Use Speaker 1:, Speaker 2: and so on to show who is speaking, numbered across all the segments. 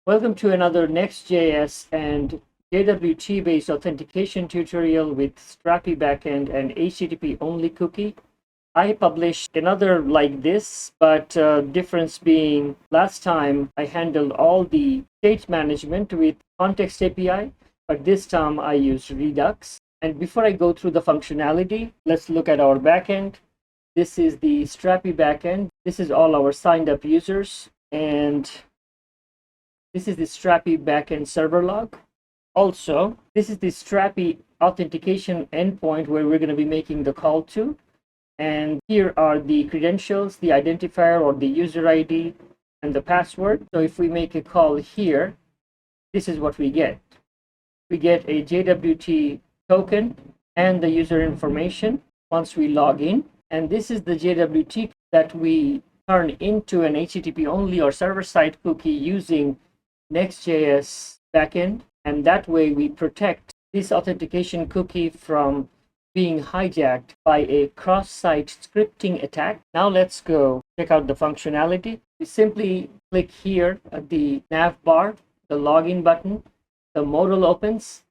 Speaker 1: Welcome to another Next.js and JWT based authentication tutorial with Strapi backend and HTTP only cookie. I published another like this, but difference being last time I handled all the state management with Context API, but this time I used Redux. And before I go through the functionality, let's look at our backend. This is the Strapi backend. This is all our signed up users, and this is the Strapi backend server log. Also, this is the Strapi authentication endpoint where we're going to be making the call to. And here are the credentials, the identifier or the user ID and the password. So if we make a call here, this is what we get. We get a JWT token and the user information once we log in. And this is the JWT that we turn into an HTTP only or server-side cookie using Next.js backend, and that way we protect this authentication cookie from being hijacked by a cross-site scripting attack. Now let's go check out the functionality. We simply click here at the Navbar, the login button, the modal opens,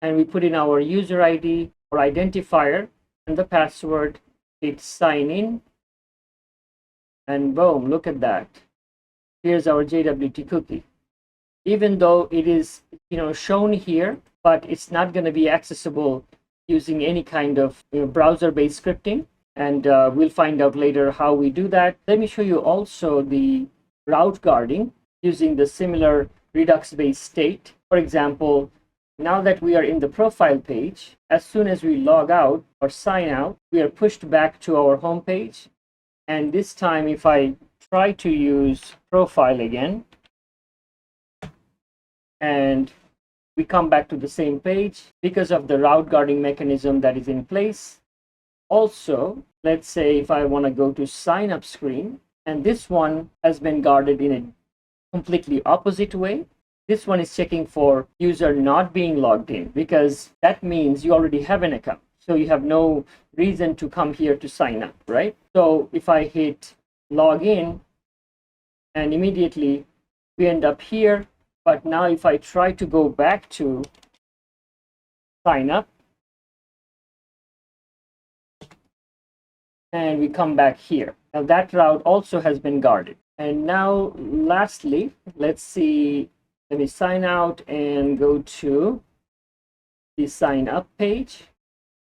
Speaker 1: and we put in our user ID or identifier and the password, hit sign in, and boom, look at that. Here's our JWT cookie. Even though it is shown here, but it's not going to be accessible using any kind of browser-based scripting, and we'll find out later how we do that. Let me show you also the route guarding using the similar Redux-based state. For example, now that we are in the profile page, as soon as we log out or sign out, we are pushed back to our home page. And this time, if I try to use profile again, and we come back to the same page because of the route guarding mechanism that is in place. Also, let's say if I want to go to sign up screen, and this one has been guarded in a completely opposite way. This one is checking for user not being logged in, because that means you already have an account. So you have no reason to come here to sign up, right? So if I hit login, and immediately we end up here. But now if I try to go back to sign up, and we come back here. Now that route also has been guarded. And now lastly, let's see, let me sign out and go to the sign up page.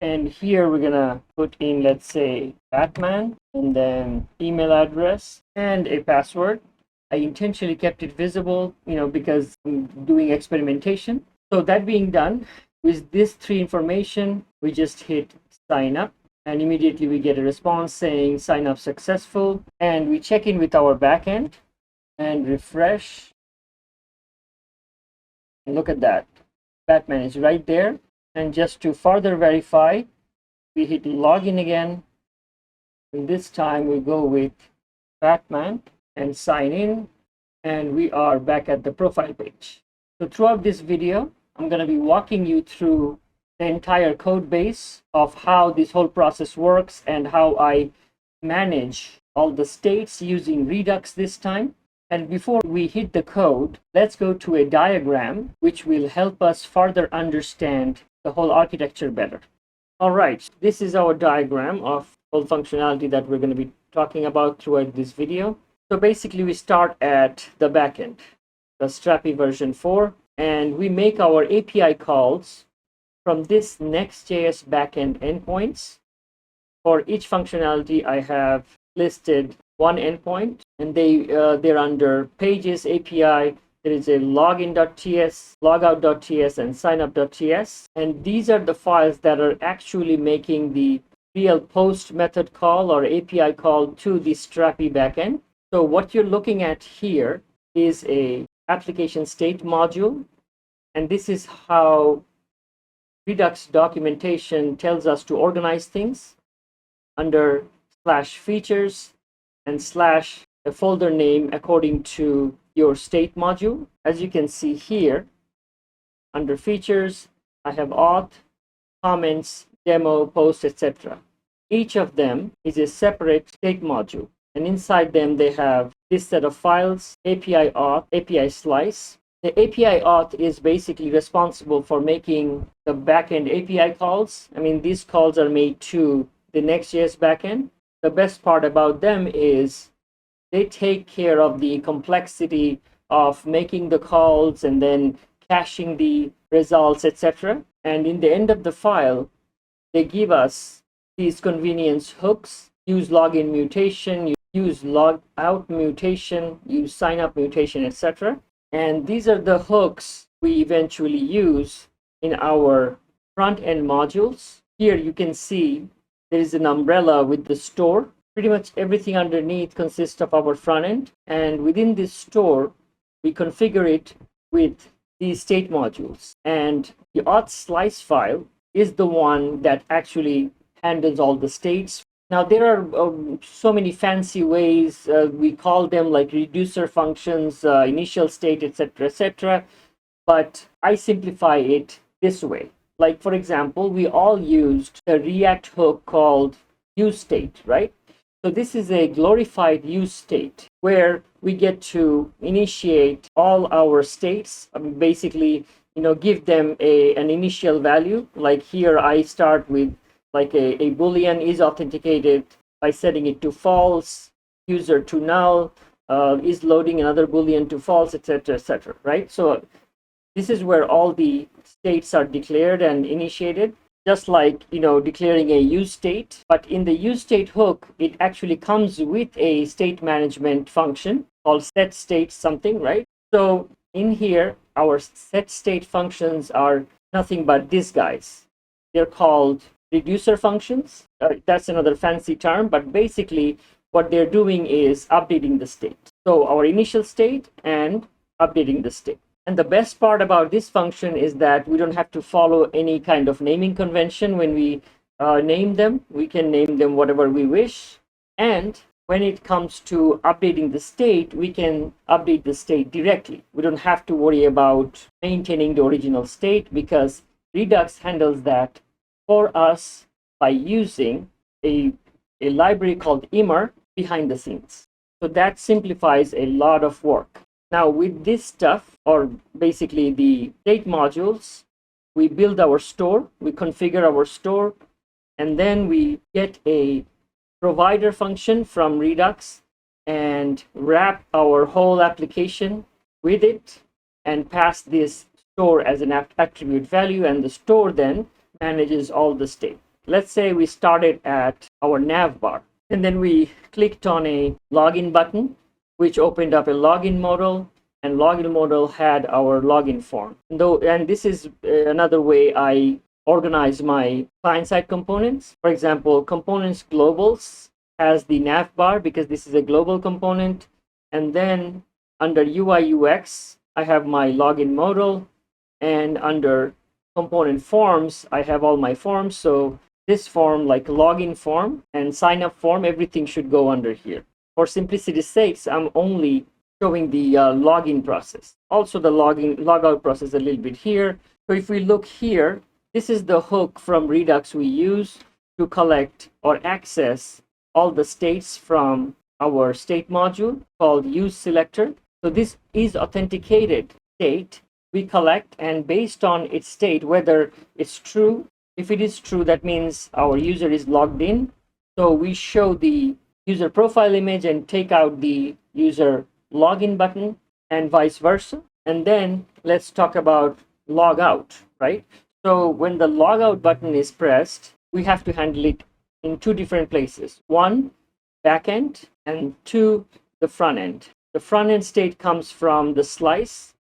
Speaker 1: And here we're gonna put in, let's say, Batman, and then email address and a password. I intentionally kept it visible, because I'm doing experimentation. So that being done, with this three information, we just hit sign up, and immediately we get a response saying sign up successful. And we check in with our backend and refresh. And look at that. Batman is right there. And just to further verify, we hit login again. And this time we go with Batman and sign in, and we are back at the profile page. So throughout this video, I'm going to be walking you through the entire code base of how this whole process works and how I manage all the states using Redux this time. And before we hit the code, let's go to a diagram which will help us further understand the whole architecture better. All right, this is our diagram of all functionality that we're going to be talking about throughout this video. So basically, we start at the backend, the Strapi version 4, and we make our API calls from this Next.js backend endpoints. For each functionality, I have listed one endpoint, and they're under Pages API. There is a login.ts, logout.ts, and signup.ts. And these are the files that are actually making the real post method call or API call to the Strapi backend. So what you're looking at here is a application state module, and this is how Redux documentation tells us to organize things under /features and / a folder name according to your state module. As you can see here, under features, I have auth, comments, demo, post, etc. Each of them is a separate state module. and inside them they have this set of files: API auth, API slice. The API auth is basically responsible for making the backend API calls. I mean, these calls are made to the Next.js backend. The best part about them is they take care of the complexity of making the calls and then caching the results, etc. And in the end of the file, they give us these convenience hooks: use login mutation, use logout mutation, use signup mutation, etc. And these are the hooks we eventually use in our front end modules. Here you can see there is an umbrella with the store. Pretty much everything underneath consists of our front end. And within this store, we configure it with these state modules. And the auth slice file is the one that actually handles all the states. Now, there are so many fancy ways. We call them like reducer functions, initial state, etc., etc. But I simplify it this way. Like, for example, we all used a React hook called useState, right? So this is a glorified useState where we get to initiate all our states. Basically, give them an initial value. Like here, I start with like a boolean is authenticated by setting it to false, user to null, is loading another boolean to false, etc., etc. Right? So this is where all the states are declared and initiated, just like declaring a use state. But in the use state hook, it actually comes with a state management function called set state something, right? So in here, our set state functions are nothing but these guys. They're called reducer functions. That's another fancy term, but basically what they're doing is updating the state. So our initial state and updating the state. And the best part about this function is that we don't have to follow any kind of naming convention when we name them. We can name them whatever we wish. And when it comes to updating the state, we can update the state directly. We don't have to worry about maintaining the original state because Redux handles that for us by using a library called Immer behind the scenes. So that simplifies a lot of work. Now with this stuff, or basically the state modules, we build our store, we configure our store, and then we get a provider function from Redux and wrap our whole application with it and pass this store as an attribute value, and the store then manages all the state. Let's say we started at our navbar, and then we clicked on a login button, which opened up a login modal, and login modal had our login form. And this is another way I organize my client-side components. For example, components globals has the navbar because this is a global component. And then under UI UX, I have my login modal, and under component forms, I have all my forms. So this form, like login form and sign up form, everything should go under here. For simplicity's sake, I'm only showing the login process. Also the logout process a little bit here. So if we look here, this is the hook from Redux we use to collect or access all the states from our state module called useSelector. So this is authenticated state we collect, and based on its state, whether it's true, if it is true, that means our user is logged in. So we show the user profile image and take out the user login button, and vice versa. And then let's talk about logout, right? So when the logout button is pressed, we have to handle it in two different places. One, backend, and two, the front end. The front end state comes from the slice,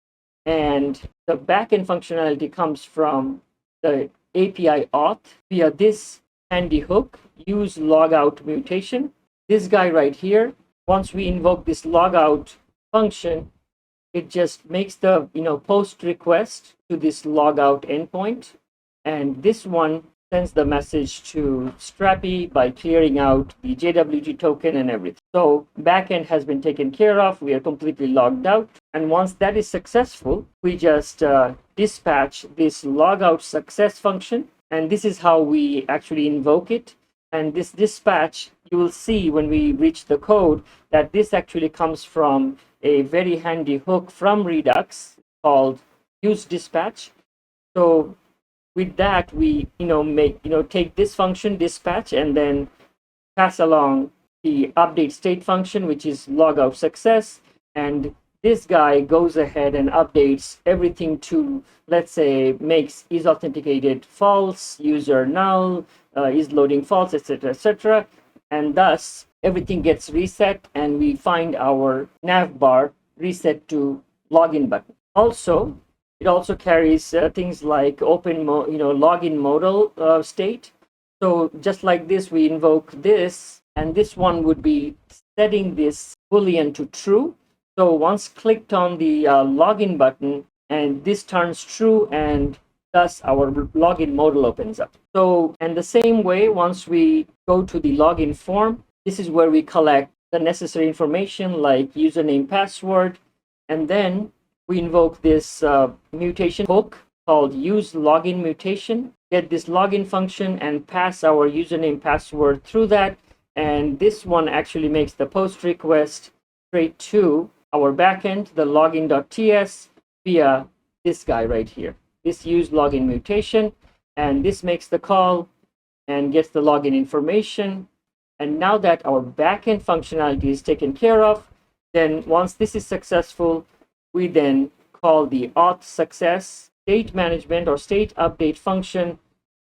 Speaker 1: and the backend functionality comes from the API auth via this handy hook, use logout mutation. This guy right here, once we invoke this logout function, it just makes the post request to this logout endpoint, and this one sends the message to Strapi by clearing out the JWT token and everything. So backend has been taken care of. We are completely logged out. And once that is successful, we just dispatch this logout success function. And this is how we actually invoke it. And this dispatch you will see when we reach the code that this actually comes from a very handy hook from Redux called use dispatch. So with that, we take this function dispatch and then pass along the update state function, which is logout success, and this guy goes ahead and updates everything to, let's say, makes is authenticated false, user null, is loading false, etc., etc., and thus everything gets reset, and we find our navbar reset to login button. Also, it also carries things like login modal state. So just like this, we invoke this, and this one would be setting this boolean to true. So once clicked on the login button, and this turns true, and thus our login modal opens up. So, and the same way, once we go to the login form, this is where we collect the necessary information like username, password, and then we invoke this mutation hook called use login mutation, get this login function and pass our username, password through that. And this one actually makes the post request straight to our backend, the login.ts, via this guy right here, this use login mutation. And this makes the call and gets the login information. And now that our backend functionality is taken care of, then once this is successful, we then call the auth success state management or state update function,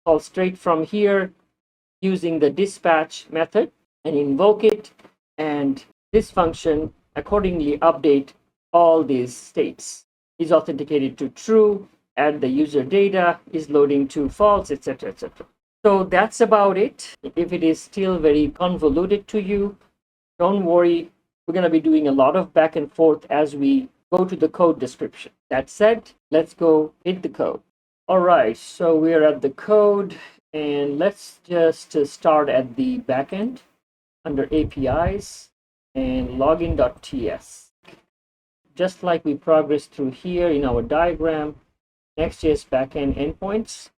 Speaker 1: called straight from here using the dispatch method, and invoke it. And this function accordingly update all these states. Is authenticated to true, add the user data, is loading to false, etc., etc. So that's about it. If it is still very convoluted to you, don't worry. We're going to be doing a lot of back and forth as we go to the code description. That said, let's go hit the code. All right, so we're at the code, and let's just start at the backend under APIs and login.ts. Just like we progressed through here in our diagram, Next.js backend endpoints.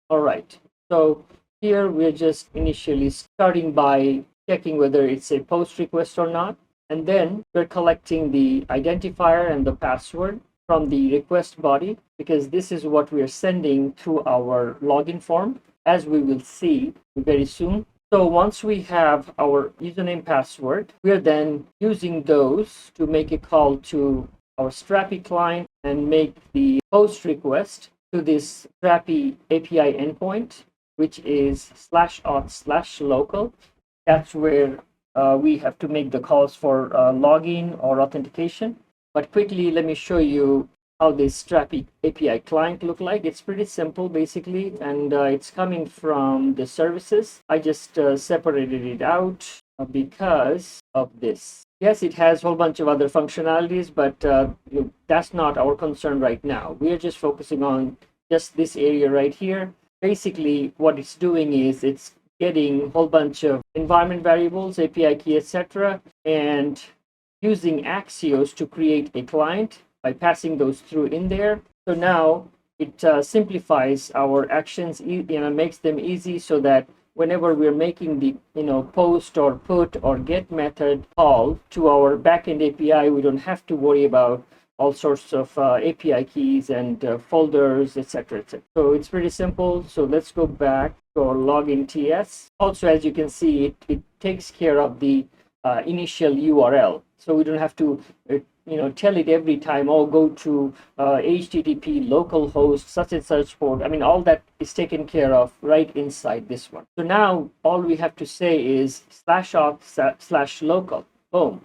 Speaker 1: All right, so here we're just initially starting by checking whether it's a post request or not. And then we're collecting the identifier and the password from the request body, because this is what we're sending through our login form, as we will see very soon. So once we have our username, password, we are then using those to make a call to our Strapi client and make the post request to this Strapi API endpoint, which is /auth/local. That's where we have to make the calls for login or authentication. But quickly, let me show you how this Strapi API client look like. It's pretty simple, basically, and it's coming from the services. I just separated it out because of this. Yes, it has a whole bunch of other functionalities, but that's not our concern right now. We are just focusing on just this area right here. Basically, what it's doing is it's getting a whole bunch of environment variables, API key, etc., and using Axios to create a client by passing those through in there. So now it simplifies our actions, makes them easy, so that whenever we're making the post or put or get method call to our backend API, we don't have to worry about all sorts of API keys and folders, etc., etc. So it's pretty simple. So let's go back to our login TS. Also, as you can see, it takes care of the initial URL. So we don't have to tell it every time, oh, go to HTTP localhost such and such port. I mean, all that is taken care of right inside this one. So now all we have to say is /auth/local. Boom.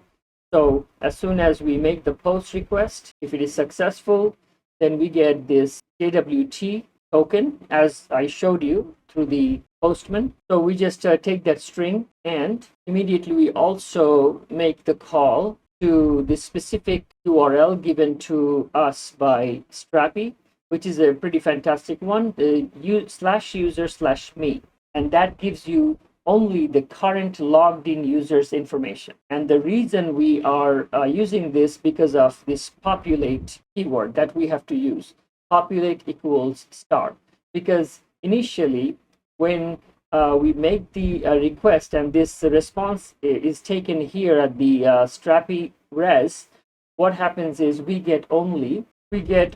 Speaker 1: So as soon as we make the post request, if it is successful, then we get this JWT token, as I showed you through the postman. So we just take that string, and immediately we also make the call to the specific URL given to us by Strapi, which is a pretty fantastic one, the /user/me. And that gives you only the current logged in user's information. And the reason we are using this because of this populate keyword that we have to use. Populate equals star. Because initially, when we make the request, and this response is taken here at the Strapi res, what happens is we get only these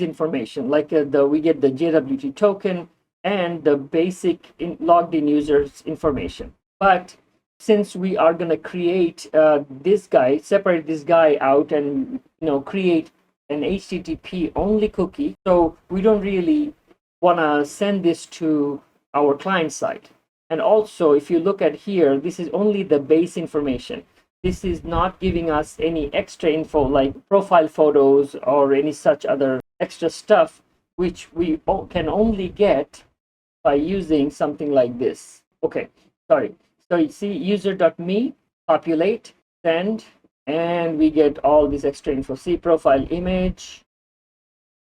Speaker 1: information, like we get the JWT token and the basic logged in users information. But since we are going to create this guy, separate this guy out, and create an HTTP only cookie, so we don't really want to send this to our client side. And also, if you look at here, this is only the base information. This is not giving us any extra info like profile photos or any such other extra stuff, which we can only get by using something like this. Okay, sorry. So you see user.me, populate, send, and we get all this extra info. See profile image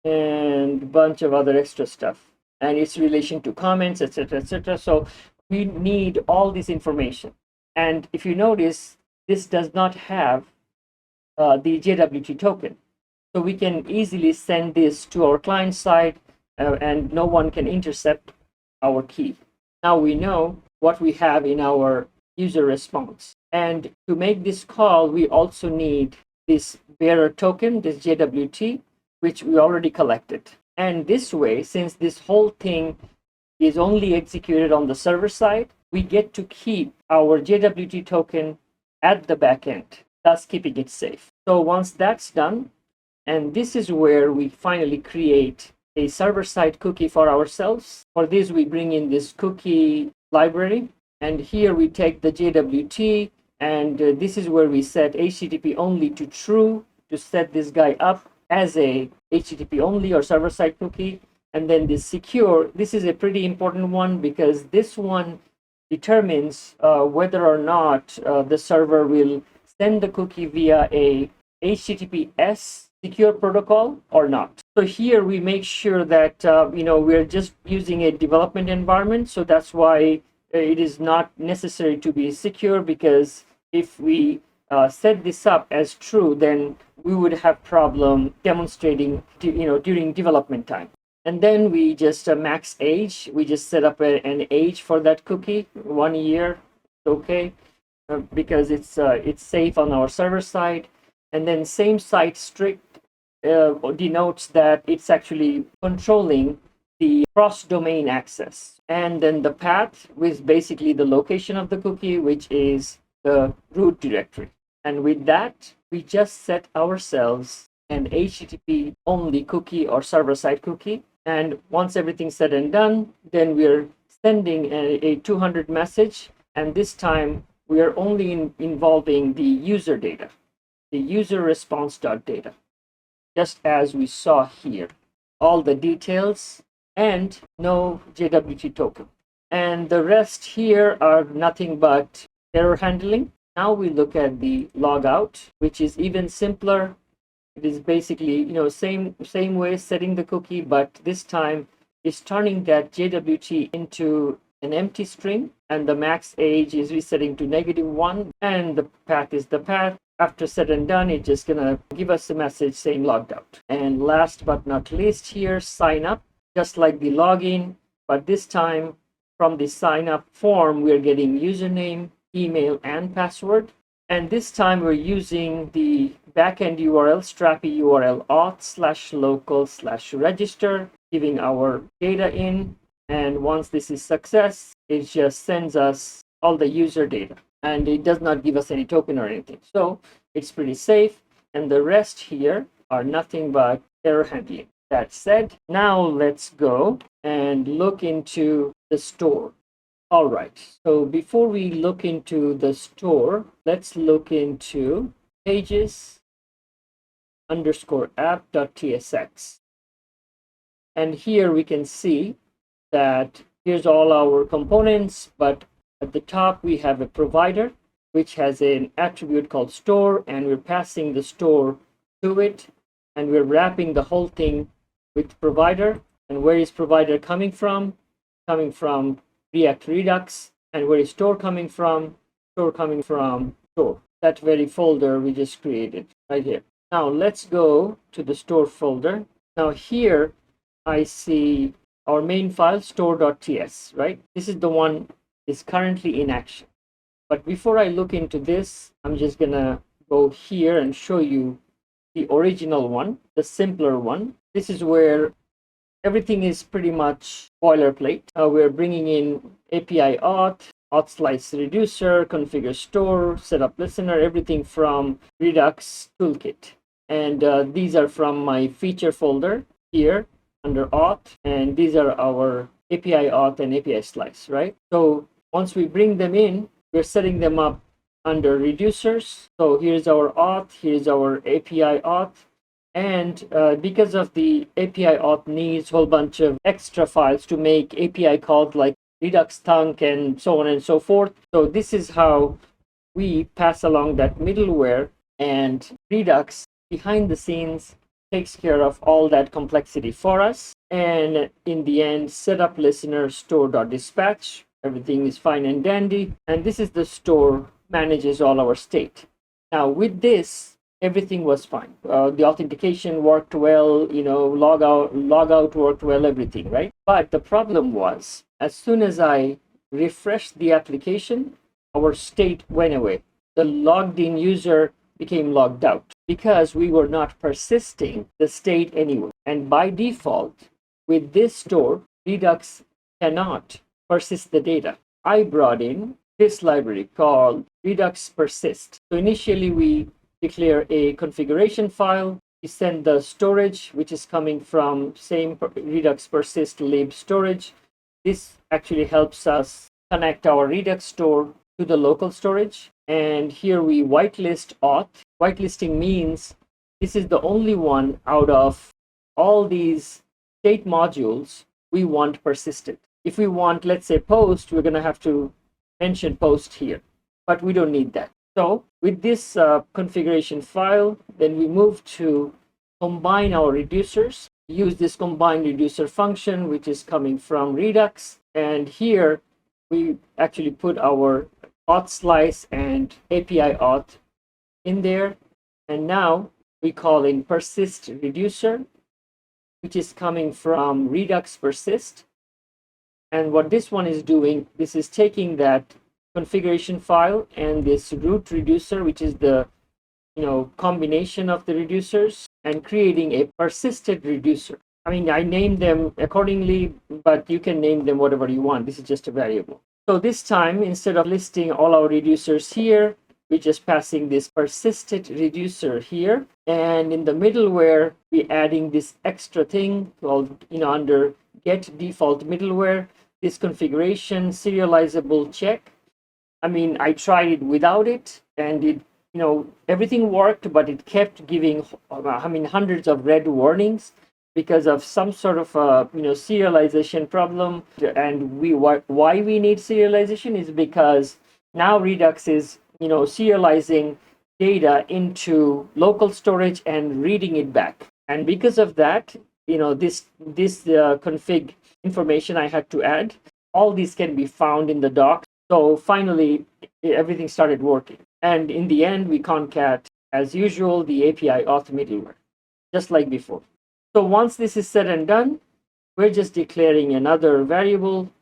Speaker 1: and a bunch of other extra stuff, and its relation to comments, etc., etc. So we need all this information. And if you notice, this does not have the JWT token. So we can easily send this to our client side and no one can intercept our key. Now we know what we have in our user response. And to make this call, we also need this bearer token, this JWT, which we already collected. And this way, since this whole thing is only executed on the server side, we get to keep our JWT token at the backend, thus keeping it safe. So once that's done, and this is where we finally create a server-side cookie for ourselves. For this, we bring in this cookie library, and here we take the JWT, and this is where we set HTTP only to true to set this guy up as a HTTP only or server-side cookie. And then this secure, this is a pretty important one because this one determines whether or not the server will send the cookie via a HTTPS secure protocol or not. So here we make sure that we're just using a development environment, so that's why it is not necessary to be secure, because if we set this up as true, then we would have problem demonstrating during development time. And then we just max age. We just set up an age for that cookie, 1 year, okay, because it's safe on our server side. And then same site strict denotes that it's actually controlling the cross-domain access. And then the path with basically the location of the cookie, which is the root directory. And with that, we just set ourselves an HTTP only cookie or server-side cookie. And once everything's said and done, then we're sending a 200 message. And this time we are only involving the user data, the user response.data, just as we saw here. All the details and no JWT token. And the rest here are nothing but error handling. Now we look at the logout, which is even simpler. It is basically, same way setting the cookie, but this time it's turning that JWT into an empty string, and the max age is resetting to -1, and the path is the path. After said and done, it's just gonna give us a message saying logged out. And last but not least here, sign up, just like the login, but this time from the sign up form, we're getting username, email, and password. And this time we're using the backend URL, Strapi URL auth/local/register, giving our data in. And once this is success, it just sends us all the user data. And it does not give us any token or anything. So it's pretty safe. And the rest here are nothing but error handling. That said, now let's go and look into the store. All right, so before we look into the store, let's look into pages_app.tsx. And here we can see that here's all our components, but at the top we have a provider, which has an attribute called store, and we're passing the store to it, and we're wrapping the whole thing with provider. And where is provider coming from? Coming from React Redux. And where is store coming from? Store coming from store, that very folder we just created right here. Now let's go to the store folder. Now here I see our main file store.ts, right? This is the one is currently in action. But before I look into this, I'm just gonna go here and show you the original one, the simpler one. This is where everything is pretty much boilerplate. We're bringing in API auth slice reducer, configure store, setup listener, everything from Redux toolkit. And these are from my feature folder here under auth, and these are our API auth and API slice, right? So once we bring them in, we're setting them up under reducers. So here's our auth, here's our API auth. And because of the API auth needs a whole bunch of extra files to make API calls like Redux thunk and so on and so forth. So this is how we pass along that middleware, and Redux behind the scenes takes care of all that complexity for us. And in the end, setup listener store.dispatch, everything is fine and dandy. And this is the store manages all our state. Now with this, everything was fine. The authentication worked well, logout worked well, everything, right? But the problem was, as soon as I refreshed the application, our state went away. The logged in user became logged out because we were not persisting the state anyway. And by default, with this store, Redux cannot persist the data. I brought in this library called Redux Persist. So initially we declare a configuration file. We send the storage, which is coming from same Redux Persist lib storage. This actually helps us connect our Redux store to the local storage. And here we whitelist auth. Whitelisting means this is the only one out of all these state modules we want persisted. If we want, let's say, post, we're going to have to mention post here, but we don't need that. So with this configuration file, then we move to combine our reducers, use this combine reducer function, which is coming from Redux. And here we actually put our auth slice and API auth in there. And now we call in persist reducer, which is coming from Redux Persist. And what this one is doing, this is taking that configuration file and this root reducer, which is the combination of the reducers, and creating a persisted reducer. I mean, I named them accordingly, but you can name them whatever you want. This is just a variable. So this time, instead of listing all our reducers here, we're just passing this persisted reducer here. And in the middleware, we're adding this extra thing called, under get default middleware, this configuration serializable check. I mean, I tried it without it, and it, everything worked, but it kept giving, hundreds of red warnings because of some sort of serialization problem. And why we need serialization is because now Redux is serializing data into local storage and reading it back. And because of that, this config information I had to add, all these can be found in the doc. So finally, everything started working. And in the end, we concat, as usual, the API auth middleware, just like before. So once this is said and done, we're just declaring another variable,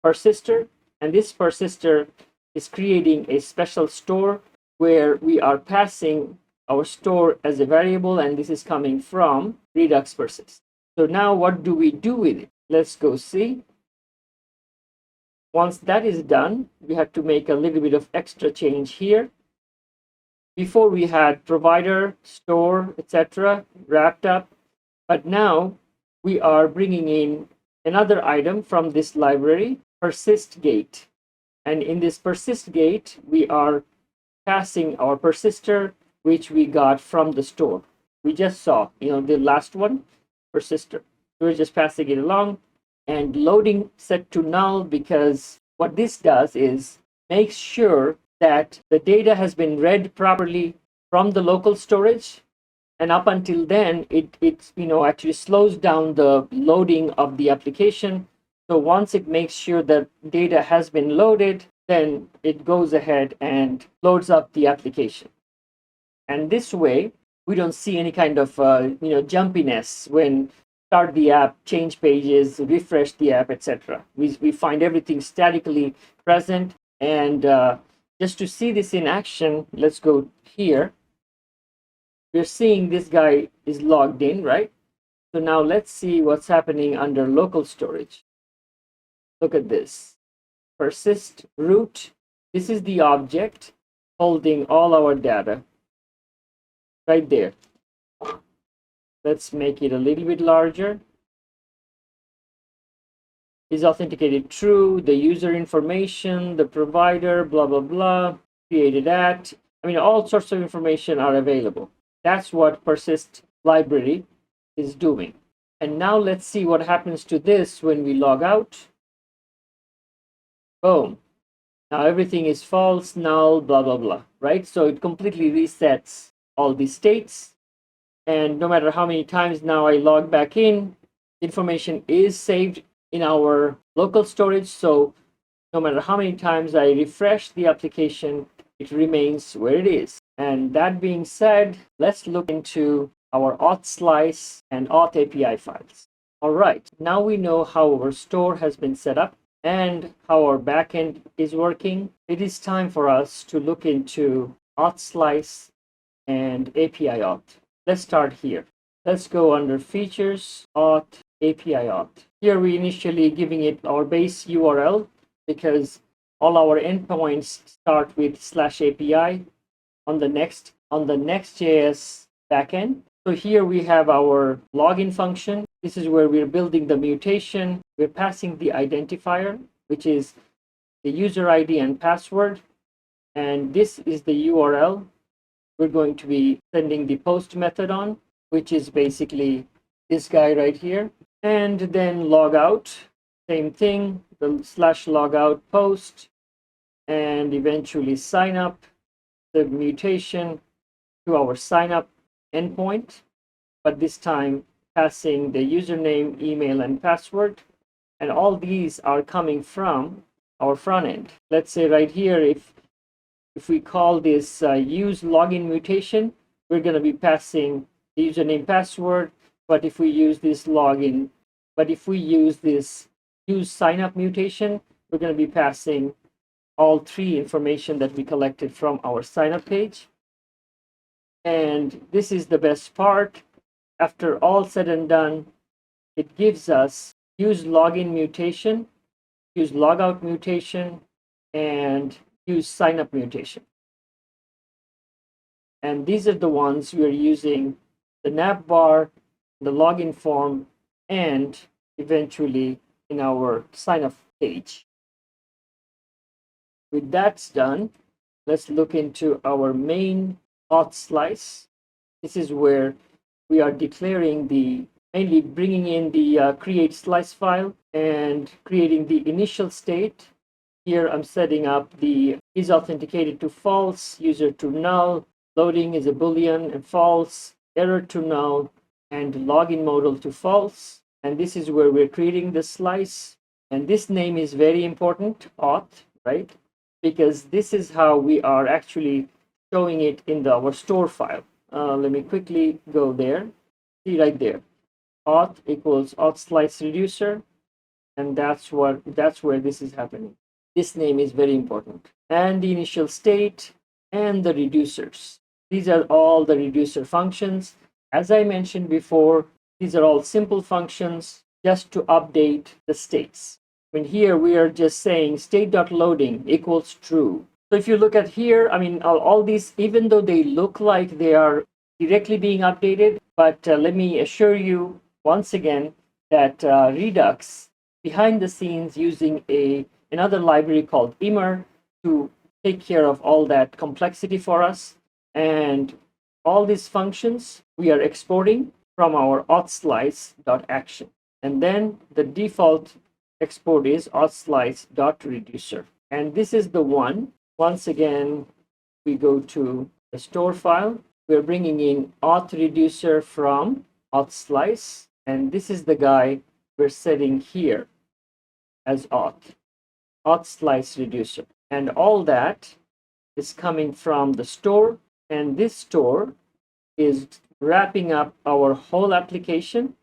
Speaker 1: persister. And this persister is creating a special store where we are passing our store as a variable, and this is coming from Redux Persist. So now what do we do with it? Let's go see. Once that is done, we have to make a little bit of extra change here. Before we had provider, store, etc. wrapped up, but now we are bringing in another item from this library, persist gate. And in this persist gate, we are passing our persister, which we got from the store. We just saw, the last one, persister. We're just passing it along and loading set to null, because what this does is makes sure that the data has been read properly from the local storage. And up until then, it actually slows down the loading of the application. So once it makes sure that data has been loaded, then it goes ahead and loads up the application. And this way, we don't see any kind of jumpiness when start the app, change pages, refresh the app, etc. We find everything statically present. And just to see this in action, let's go here. We're seeing this guy is logged in, right? So now let's see what's happening under local storage. Look at this. Persist root. This is the object holding all our data right there. Let's make it a little bit larger. Is authenticated true, the user information, the provider, blah, blah, blah, created at. I mean, all sorts of information are available. That's what Persist library is doing. And now let's see what happens to this when we log out. Boom. Now everything is false, null, blah, blah, blah, right? So it completely resets all the states. And no matter how many times now I log back in, information is saved in our local storage. So no matter how many times I refresh the application, it remains where it is. And that being said, let's look into our Auth slice and Auth API files. All right, now we know how our store has been set up and how our backend is working. It is time for us to look into Auth slice and API Auth. Let's start here. Let's go under features, Auth, API Auth. Here we initially giving it our base URL because all our endpoints start with /API on the Next.js backend. So here we have our login function. This is where we're building the mutation. We're passing the identifier, which is the user ID and password. And this is the URL we're going to be sending the post method on, which is basically this guy right here. And then logout, same thing, the /logout post, and eventually sign up, the mutation to our sign up endpoint, but this time passing the username, email, and password. And all these are coming from our front end. Let's say right here, if we call this use login mutation, we're going to be passing the username, password. But if we use this login, use sign up mutation, we're going to be passing all three information that we collected from our sign up page. And this is the best part. After all said and done, it gives us use login mutation, use logout mutation, and use sign up mutation. And these are the ones we are using: the Navbar, the login form, and eventually in our sign up page. With that done, let's look into our main Auth slice. This is where we are declaring mainly bringing in the create slice file and creating the initial state. Here I'm setting up the is authenticated to false, user to null, loading is a boolean and false, error to null, and login modal to false. And this is where we're creating the slice. And this name is very important, Auth, right? Because this is how we are actually showing it in our store file. Let me quickly go there. See right there, Auth equals Auth slice reducer, and that's where this is happening. This name is very important. And the initial state and the reducers. These are all the reducer functions. As I mentioned before, these are all simple functions just to update the states. And here we are just saying state.loading equals true. So if you look at here, I mean, all these, even though they look like they are directly being updated, but let me assure you once again that Redux, behind the scenes, using another library called Emmer to take care of all that complexity for us. And all these functions we are exporting from our auth slice.action. And then the default export is auth slice.reducer. And this is the one. Once again, we go to the store file. We're bringing in auth reducer from auth slice. And this is the guy we're setting here as auth slice reducer. And all that is coming from the store. And this store is wrapping up our whole application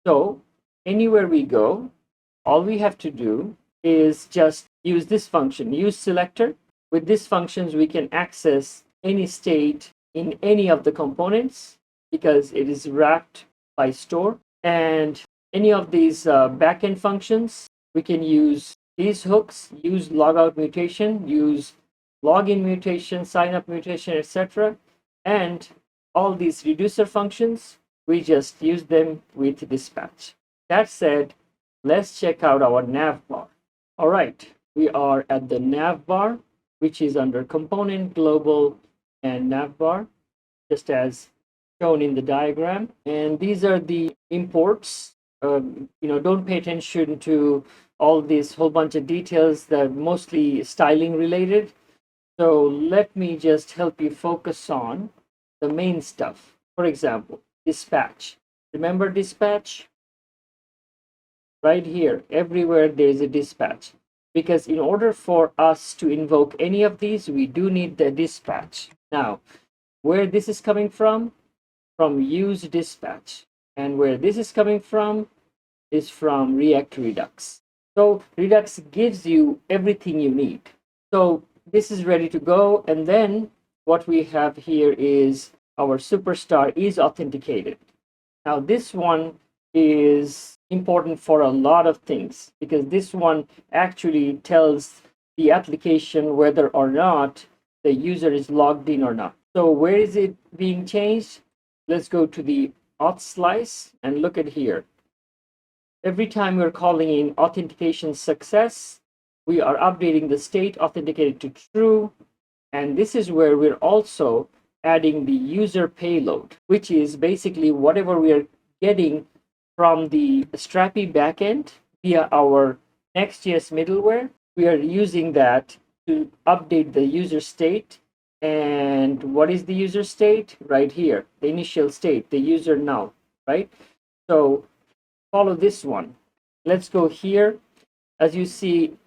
Speaker 1: So anywhere we go, all we have to do is just use this function, use selector. With these functions, we can access any state in any of the components because it is wrapped by store. And any of these backend functions, we can use these hooks, use logout mutation, use login mutation, sign up mutation, etc. And all these reducer functions, we just use them with dispatch. That said, let's check out our navbar. All right, we are at the navbar, which is under component, global, and navbar, just as shown in the diagram. And these are the imports. Don't pay attention to all these whole bunch of details that are mostly styling related. So let me just help you focus on the main stuff. For example, dispatch. Remember dispatch? Right here, everywhere there is a dispatch. Because in order for us to invoke any of these, we do need the dispatch. Now, where this is coming from use dispatch. And where this is coming from is from React Redux. So Redux gives you everything you need. So this is ready to go. And then what we have here is our superstar is authenticated. Now this one is important for a lot of things because this one actually tells the application whether or not the user is logged in or not. So where is it being changed? Let's go to the auth slice and look at here. Every time we're calling in authentication success, we are updating the state authenticated to true. And this is where we're also adding the user payload, which is basically whatever we are getting from the Strapi backend via our Next.js middleware. We are using that to update the user state. And what is the user state? Right here, the initial state, the user now, right? So follow this one. Let's go here. As you see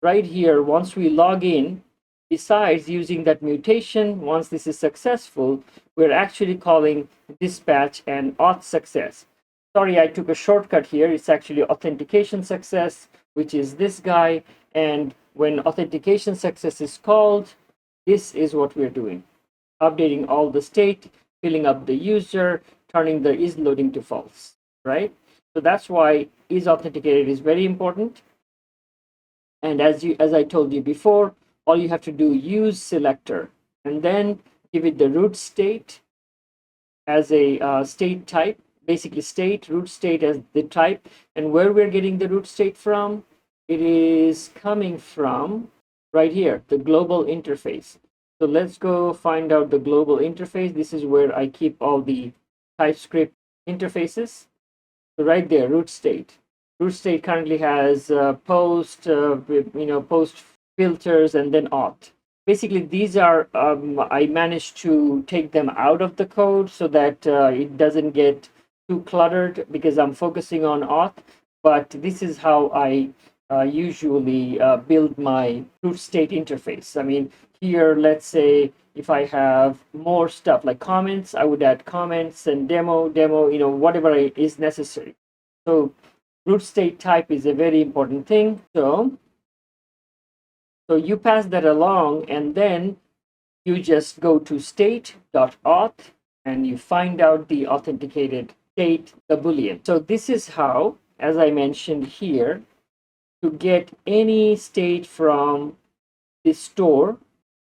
Speaker 1: right here, once we log in, besides using that mutation, once this is successful, we're actually calling dispatch and auth success. Sorry, I took a shortcut here. It's actually authentication success, which is this guy. And when authentication success is called, this is what we're doing. Updating all the state, filling up the user, turning the is loading to false, right? So that's why is authenticated is very important. And as I told you before, all you have to do use selector and then give it the root state as a state type, basically state, root state as the type. And where we're getting the root state from, it is coming from right here, the global interface. So let's go find out the global interface. This is where I keep all the TypeScript interfaces. So right there, root state. Root state currently has post, post filters, and then auth. Basically, these are, I managed to take them out of the code so that it doesn't get too cluttered because I'm focusing on auth. But this is how I usually build my root state interface. I mean, here, let's say if I have more stuff like comments, I would add comments and demo, whatever is necessary. So root state type is a very important thing. So you pass that along, and then you just go to state.auth and you find out the authenticated state, the Boolean. So this is how, as I mentioned here, to get any state from the store.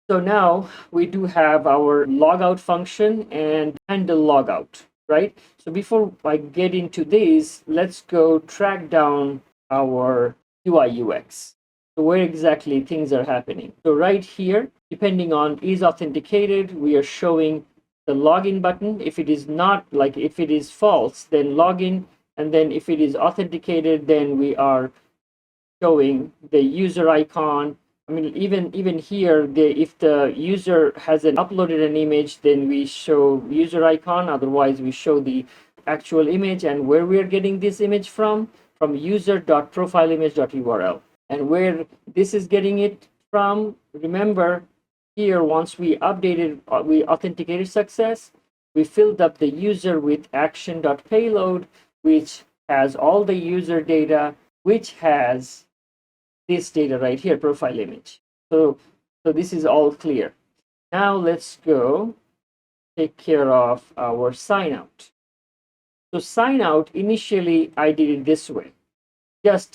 Speaker 1: So now we do have our logout function and handle logout, right? So before I get into this, let's go track down our UI UX. So where exactly things are happening. So right here, depending on is authenticated, we are showing the login button. If it is not, like if it is false, then login. And then if it is authenticated, then we are showing the user icon. I mean, even here, if the user hasn't uploaded an image, then we show user icon. Otherwise, we show the actual image. And where we are getting this image from user.profileimage.url. And where this is getting it from, remember here, once we updated, we authenticated success, we filled up the user with action.payload, which has all the user data, which has this data right here, profile image. So this is all clear. Now let's go take care of our sign out. So sign out, initially I did it this way. Just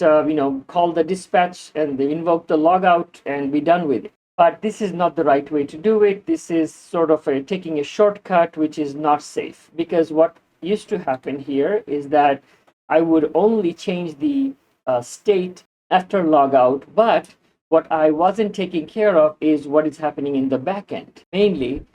Speaker 1: call the dispatch and they invoke the logout and be done with it. But this is not the right way to do it. This is sort of taking a shortcut, which is not safe, because what used to happen here is that I would only change the state after logout, but what I wasn't taking care of is what is happening in the backend. Mainly,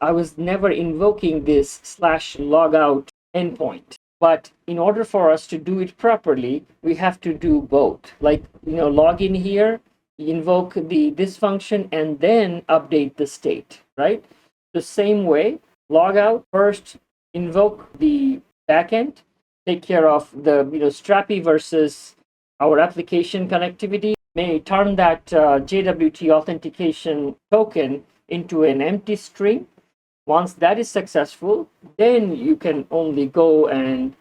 Speaker 1: I was never invoking this /logout endpoint. But in order for us to do it properly, we have to do both. Like, log in here, invoke this function, and then update the state, right? The same way, logout, first invoke the backend, take care of the Strapi versus our application connectivity, may turn that JWT authentication token into an empty string. Once that is successful, then you can only go and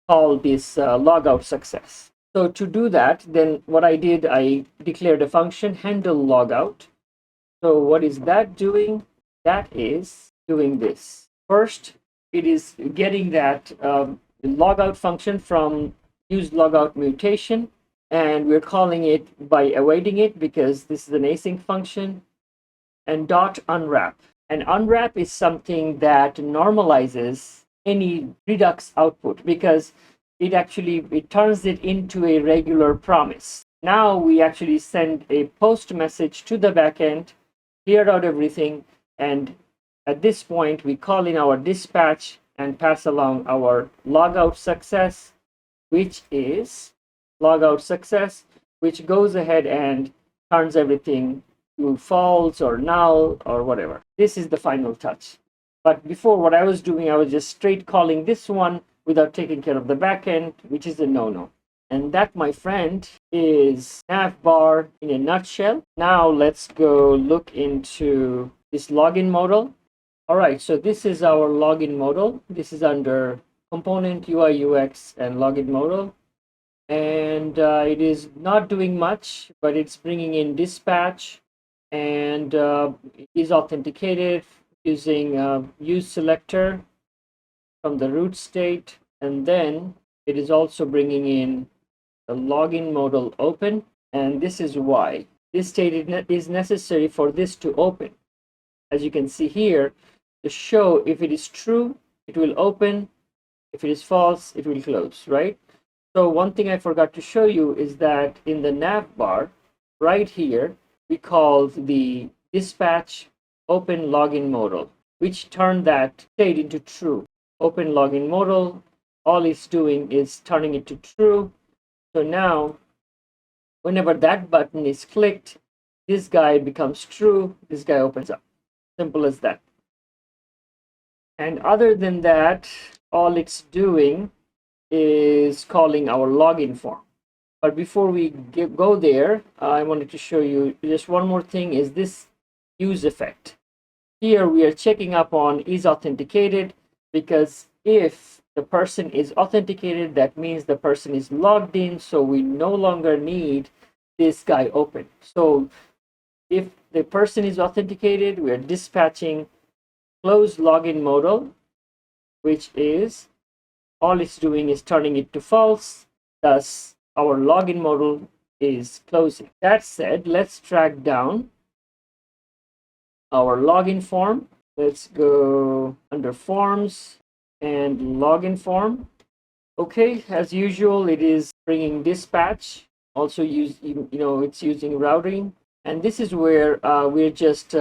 Speaker 1: call this logout success. So to do that, then what I did, I declared a function handle logout. So what is that doing? That is doing this. First, it is getting that logout function from use logout mutation, and we're calling it by awaiting it because this is an async function, and dot unwrap. And unwrap is something that normalizes any Redux output because it turns it into a regular promise. Now we actually send a post message to the backend, clear out everything, and at this point we call in our dispatch and pass along our logout success, which is logout success, which goes ahead and turns everything to false or null or whatever. This is the final touch. But before, what I was doing, I was just straight calling this one without taking care of the backend, which is a no-no. And that, my friend, is Navbar in a nutshell. Now let's go look into this login modal. All right, so this is our login modal. This is under component UI UX and login modal. And it is not doing much, but it's bringing in dispatch and is authenticated using use selector from the root state, and then it is also bringing in the login modal open, and this is why this state is necessary for this to open. As you can see here, to show if it is true, it will open. If it is false, it will close, right? So one thing I forgot to show you is that in the navbar, right here, we called the dispatch open login modal, which turned that state into true. Open login modal, all it's doing is turning it to true. So now, whenever that button is clicked, this guy becomes true, this guy opens up. Simple as that. And other than that, all it's doing is calling our login form. But before we go there, I wanted to show you just one more thing, is this use effect. Here we are checking up on is authenticated, because if the person is authenticated, that means the person is logged in, so we no longer need this guy open. So if the person is authenticated, we are dispatching close login modal, which is all it's doing is turning it to false, thus our login modal is closing. That said, let's track down our login form. Let's go under forms and login form. Okay, as usual, it is bringing dispatch. Also it's using routing, and this is where we're just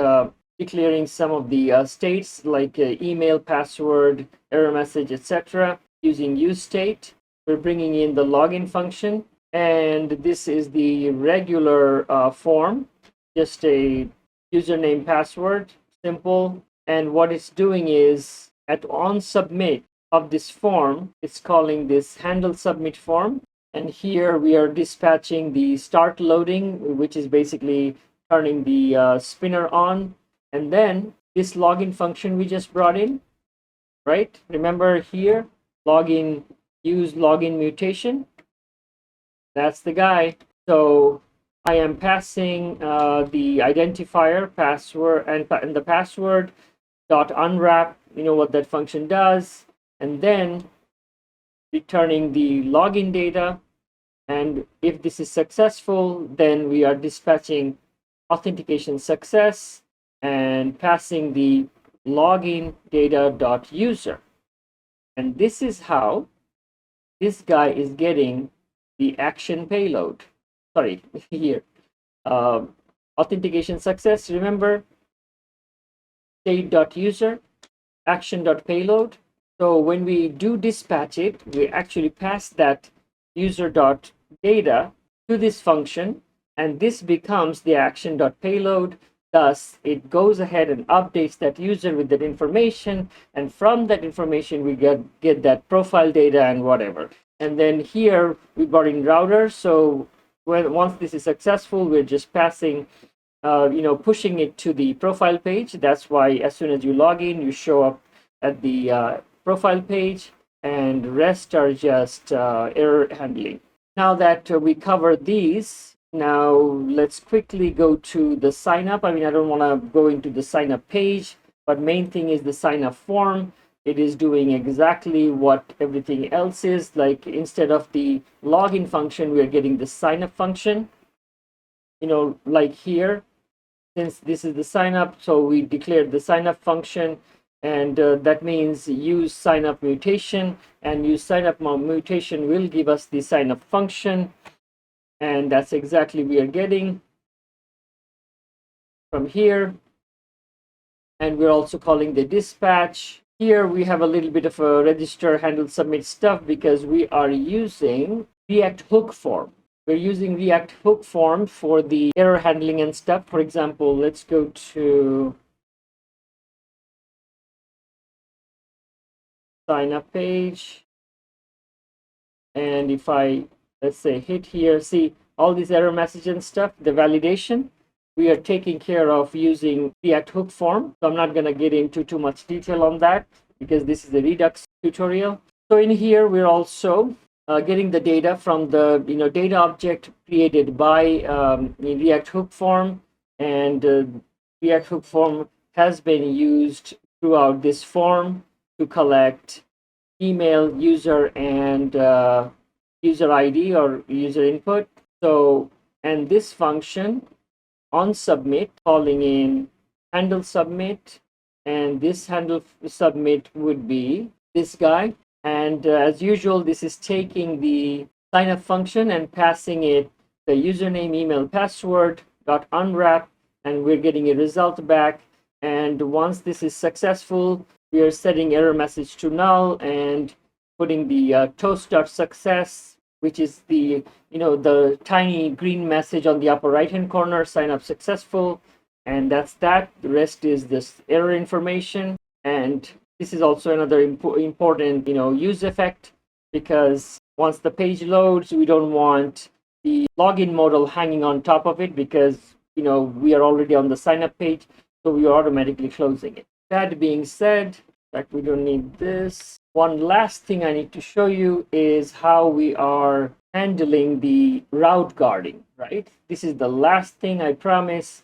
Speaker 1: declaring some of the states like email, password, error message, etc. using use state. We're bringing in the login function, and this is the regular form, just a username, password, simple. And what it's doing is on submit of this form, it's calling this handle submit form. And here we are dispatching the start loading, which is basically turning the spinner on. And then this login function we just brought in, right? Remember here, login use login mutation. That's the guy. So I am passing the identifier password and the password dot unwrap. You know what that function does, and then returning the login data. And if this is successful, then we are dispatching authentication success and passing the login data dot user. And this is how this guy is getting the action payload. Sorry, here. Authentication success, remember, state.user, action.payload. So when we do dispatch it, we actually pass that user.data to this function, and this becomes the action.payload. Thus, it goes ahead and updates that user with that information, and from that information, we get that profile data and whatever. And then here, we brought in router. So once this is successful, we're just passing, pushing it to the profile page. That's why as soon as you log in, you show up at the profile page, and rest are just error handling. Now that we covered these, now let's quickly go to the sign up. I don't want to go into the sign up page, but main thing is the sign up form. It is doing exactly what everything else is. Like, instead of the login function, we are getting the sign up function. Like here, since this is the sign up, so we declared the sign up function, and that means use sign up mutation, and use sign up mutation will give us the sign up function, and that's exactly we are getting from here. And we're also calling the dispatch. Here we have a little bit of a register handle submit stuff because we are using React hook form. We're using React hook form for the error handling and stuff. For example, let's go to sign up page. And if I, let's say, hit here, see all these error message and stuff, the validation, we are taking care of using React hook form. So I'm not going to get into too much detail on that because this is a Redux tutorial. So in here, we're also getting the data from the data object created by React hook form, and React hook form has been used throughout this form to collect email, user, and user ID or user input. So, and this function on submit, calling in handle submit, and this handle submit would be this guy. And as usual, this is taking the sign up function and passing it the username, email, password dot unwrap, and we're getting a result back. And once this is successful, we are setting error message to null and putting the toast.success, which is the the tiny green message on the upper right hand corner, sign up successful, and that's that. The rest is this error information. And this is also another important use effect, because once the page loads, we don't want the login modal hanging on top of it, because we are already on the sign up page, so we are automatically closing it. That being said, in fact, we don't need this. One last thing I need to show you is how we are handling the route guarding, right? This is the last thing, I promise.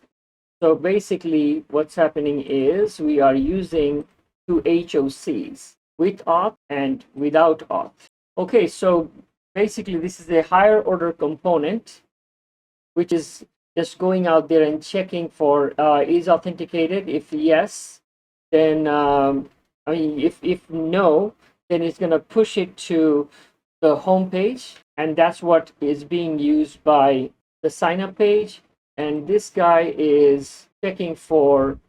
Speaker 1: So basically what's happening is we are using two HOCs, with auth and without auth. Okay, so basically this is a higher order component, which is just going out there and checking for is authenticated. If yes, then if no, then it's going to push it to the home page, and that's what is being used by the sign up page. And this guy is checking for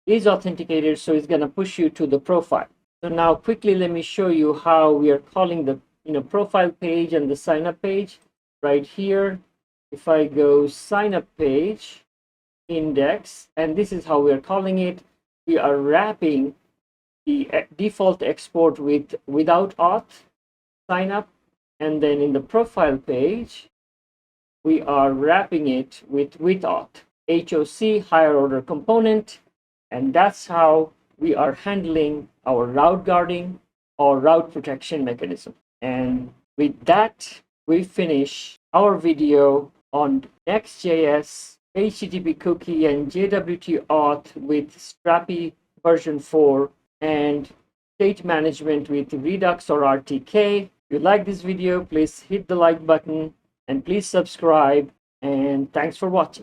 Speaker 1: is authenticated, so it's going to push you to the profile. So now quickly let me show you how we are calling the profile page and the sign up page. Right here, if I go sign up page index, and this is how we are calling it, we are wrapping the default export without auth sign up, and then in the profile page we are wrapping it with auth HOC, higher order component. And that's how we are handling our route guarding or route protection mechanism. And with that, we finish our video on Next.js, HTTP cookie, and JWT auth with Strapi version 4 and state management with Redux or RTK. If you like this video, please hit the like button and please subscribe. And thanks for watching.